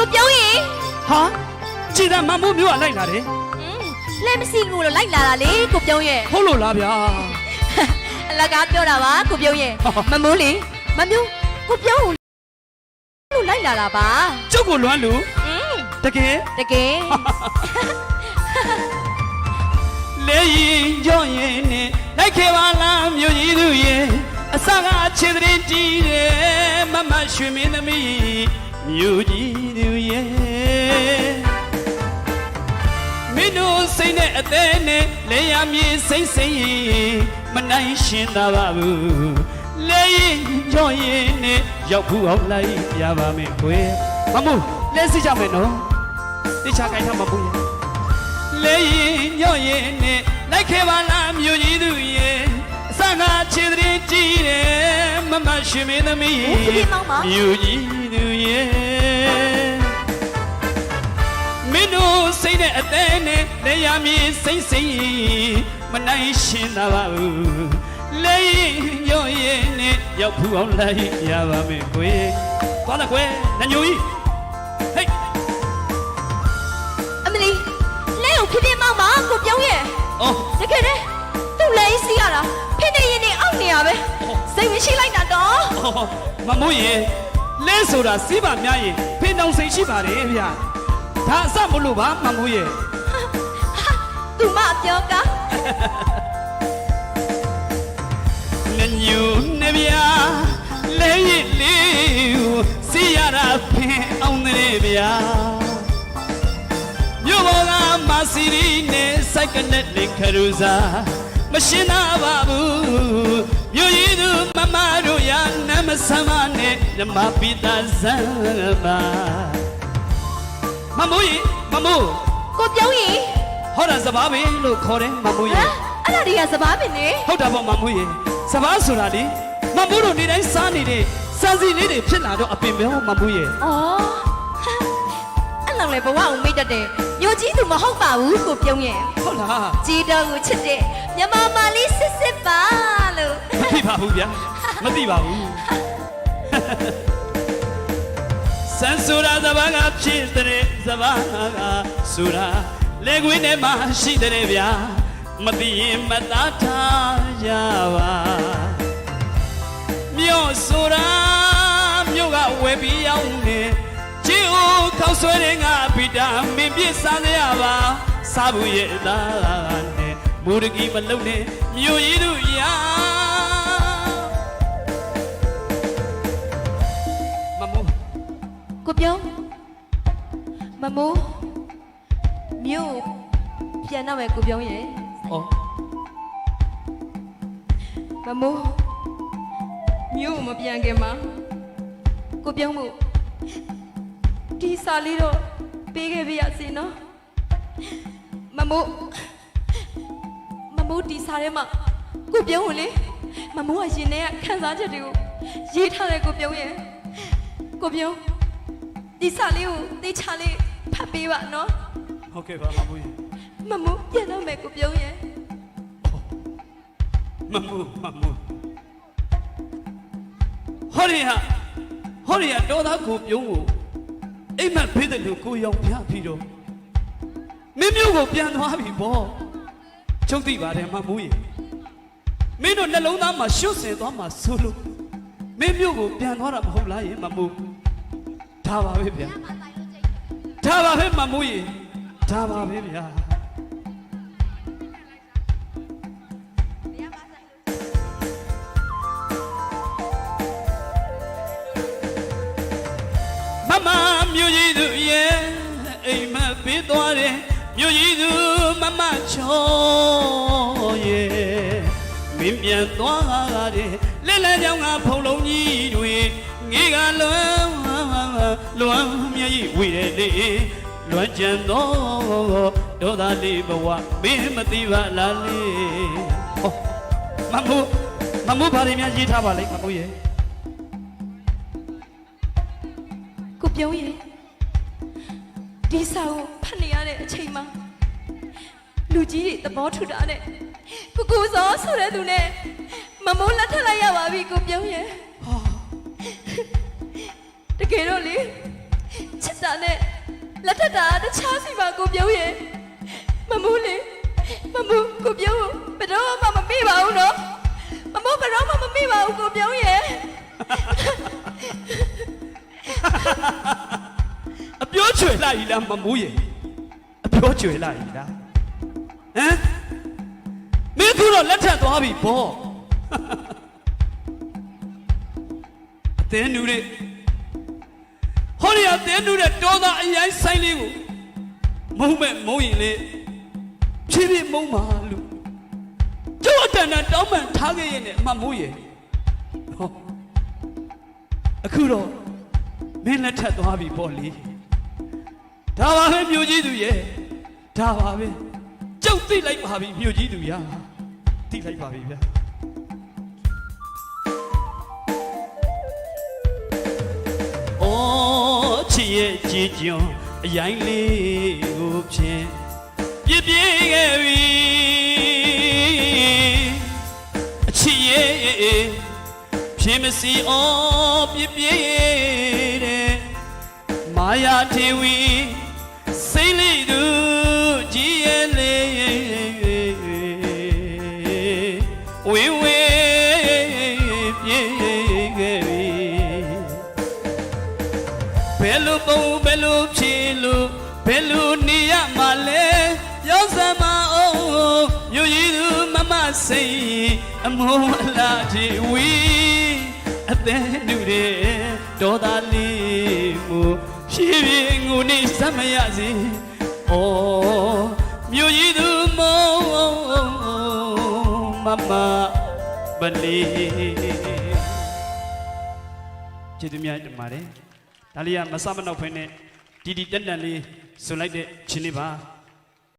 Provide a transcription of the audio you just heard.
ကိုပြုံးရင်ဟာကြည်သားမမိုးမျိုးကလိုက်လာတယ်လက်မရှိဘူးလို့လိုက်လာတာလေကိုပြုံးရဲ့ဟုတ်လို့လားဗျာအလကားပြောတာပါကိုပြုံးရဲ့မမိုးလေမမျိုးကိုပြုံးလို့လိုက်လာတာပါကျုပ်ကိုလွမ်းလို့တကယ်လေရင်ကြောင့်ရင်နဲ့လိုက်ခဲ့ပါလားမြို့ကြီးသူရဲ့အစကခြေတည်းကြီးတယ်မမရွှေမင်းသမီးမြို့ကြီးသူရဲ့မင်းတို့စိတ်နဲ့အသေးနဲ့လေယာမြေစိတ်စိတ်မနိုင်ရှင်သာပါဘူးလေရင်ကြောင့်ရင်နဲ့ရောက်ဘူးအောင်လိုက်ပြပါမယ်ခွေမမို့လဲစီကြမယ်နော်တိချာခိုင်းထားမှာဘူးရဲ့လေရင်ကြောင့်ရင်နဲ့လိုက်ခဲ့ပါလားမြို့ကြီးသူရဲ့အစကခြေတည်းကြီးတယ်မမရှင်မင်းသမီးမြို့ကြီးသူရဲ့မင်းတို့စိတ်နဲ့အသေးနဲ့လေယာမြေစိတ်စိတ်မနိုင်ရှင်သာပါဘူးလေရောရင်နဲ့ရောက်ဖူးအောင်လိုက်ရပါမယ်ကွယ်သွားလားကွယ်နညိုကြီးဟေးအမလီလဲကိုဖြည်းဖြည်းမောင်းပါကိုပြုံးရဲ့အော်တကယ်လေသူ့လဲစီးရတာဖိနေရင်နဲ့အောက်နေရပဲစိတ်မရှိလိုက်တာတော့မမိုးရင်လဲဆိုတာစီးပါများရင်ဖိနှောင်စိတ်ရှိပါတယ်ဗျာဒါအစမလို့ပါမမိုးရဲ့သူမပြောကနညိုနေဗျာလဲရည်လေးစီရတာဖင်အောင်တယ်ဗျာမြို့ပေါ်ကမစီရီနဲ့စိုက်ကနဲ့နေခရူစားမရှင်းနာပါဘူးမြို့ရည်သူမမတို့ရနမဆမနဲ့ဓမ္မပိတာဇံပါမမိုးရင်မမိုးကိုပြုံးရင်ဟောတာစဘာပင်လို့ခေါ်တယ်မမိုးရင်အဲ့ဒါတွေကစဘာပင်လေဟုတ်တာပေါ့မမိုးရင်စဘာဆိုတာလေမမိုးတို့နေတိုင်းစားနေတဲ့စံစီလေးတွေဖြစ်လာတော့အပင်ပဲမမိုးရင်ဩအဲ့လောက်လေဘဝကိုမိတ်တတ်တယ်မြို့ကြီးသူမဟုတ်ပါဘူးကိုပြုံးရင်ဟုတ်လားကြီးတော်ကိုချစ်တဲ့မြမမလေးစစ်စစ်ပါလို့မသိပါဘူးဗျာမသိပါဘူးစံဆိုတာစဘာကဖြစ်တဲ့စဘာကဆိုတာလေခွေးနဲ့မှရှိတဲ့ဗျာမသိရင်မသားထားကြပါမြို့ဆိုတာမြို့ကဝယ်ပြီးရောက်နေချီဦးခောက်ဆွဲတဲ့ငါဗီတာမင်ပြည့်စားရပါစားဘူးရဲ့အသားနဲ့မူရကီမလုံနဲ့မြို့ရည်တို့ရာမမိုးကိုပြုံးမမိုးမြို့ပြန်တော့မယ်ကိုပြုံးရဲ့ဩမမိုးမြို့မပြန်ခင်မှာကိုပြုံးမှုဒီစာလေးတော့ပေးခဲ့ပြရစီနော်မမိုးဒီစာထဲမှာကိုပြုံးကိုလေမမိုးကရင်ထဲကခံစားချက်တွေကိုရေးထားတယ်ကိုပြုံးရဲ့ကိုပြုံးဒီစာလေးကိုသိချလေးဖတ်ပေးပါနော်ဟုတ်ကဲ့ပါမမိုးရင်မမိုးပြန်တော့မယ်ကိုပြုံးရဲ့မမိုးဟောရီဟာတော်သားကိုပြုံးကိုအိမ်မက်ဖေးတဲ့လူကိုရောင်ပြပြီးတော့မင်းမျိုးကိုပြန်သွားပြီပေါ့ချုပ်သိပါတယ်မမိုးရင်မင်းတို့နှလုံးသားမှာရှုပ်စင်သွားမှာဆိုလို့မင်းမျိုးကိုပြန်သွားတာမဟုတ်လားယင်မမိုးဒါပါပဲဗျာဒါပါပဲမမိုးရင်ဒါပါပဲဗျာမမမြို့ကြီးသူရဲ့အိမ်မက်ပေးသွားတယ်မြို့ကြီးသူမမချောရဲ့မင်းပြန်သွားတယ်လက်လန်းကြောင်ကဖုံလုံးကြီးတွေငေးကလွမ်းမြည်ဝေတယ်လေလွမ်းကြံတော့ဒေါသလေးဘဝမင်းမသိပါလားလေဟောမမိုးဘာတွေများရေးထားပါလိမ့်မမိုးရဲ့ကိုပြုံးရဲ့ဒီစာကိုဖတ်နေရတဲ့အချိန်မှာလူကြီးတွေသဘောထူတာနဲ့ကိုစောဆိုတဲ့သူနဲ့မမိုးလက်ထပ်လိုက်ရပါပြီကိုပြုံးရဲ့တကယ်တော့လေချစ်တာ နဲ့လက်ထက်တာတခြားစီပါကိုပြုံးရဲ့မမူးလေမမူးကိုပြုံးဘယ်တော့မှမမေ့ပါဘူးနော်မမူးဘယ်တော့မှမမေ့ပါဘူးကိုပြုံးရဲ့ အပြောချွေလိုက်လားမမိုးရေအပြောချွေလိုက်လားဟမ်မင်းသူတော့လက်ထပ်သွားပြီဘောအသေးနူတွေဟောရီအသေးနူတဲ့တောသားအရင်ဆိုင်လေးကိုမုံမဲ့မုံရင်လေဖြည်းဖြည်းမုံပါလို့ကျုပ်အတန်တန်တောင်းပန်ထားခဲ့ရဲ့နဲ့မမိုးရေဟောအခုတော့မင်းလက်ထပ်သွားပြီပေါ့လေဒါပါပဲမြို့ကြီးသူရဲ့ဒါပါပဲကျုပ်သိလိုက်ပါပြီမြို့ကြီးသူရသိလိုက်ပါပြီဗျာအော်ချစ်ရဲ့ကြည်ကျွန်းအရင်လေးကိုဖြင့်ပြည့်ပြည့်ခဲ့ပြီအချစ်ရဲ့ဖြင့်မစီအော်ပြည့်ပြည့်တဲ့မာယာထေဝီစိတ်လေးသူကြည်ရဲ့လေးဝင်းဝင်းပြေးခဲ့ပြီဘယ်လိုပုံဘယ်လိုဖြေလို့ဘယ်လိုနေရမှာလဲရောက်စမ်းမအောင်မြို့ကြီးသူမမစိတ်အမိုးအလားထေဝီအသက်နုတဲ့ဒေါ်သားလေးမူဖြည်းဖြည်းငိုနေစမ်းမရစေ။အော်မြို့ကြီးသူမောမမပလေးကျေးဇူးများတင်ပါတယ်။ဒါလေးကမဆမနောက်ဖဲနဲ့တီတီတက်တက်လေးဆိုလိုက်တဲ့ချင်းလေးပါ။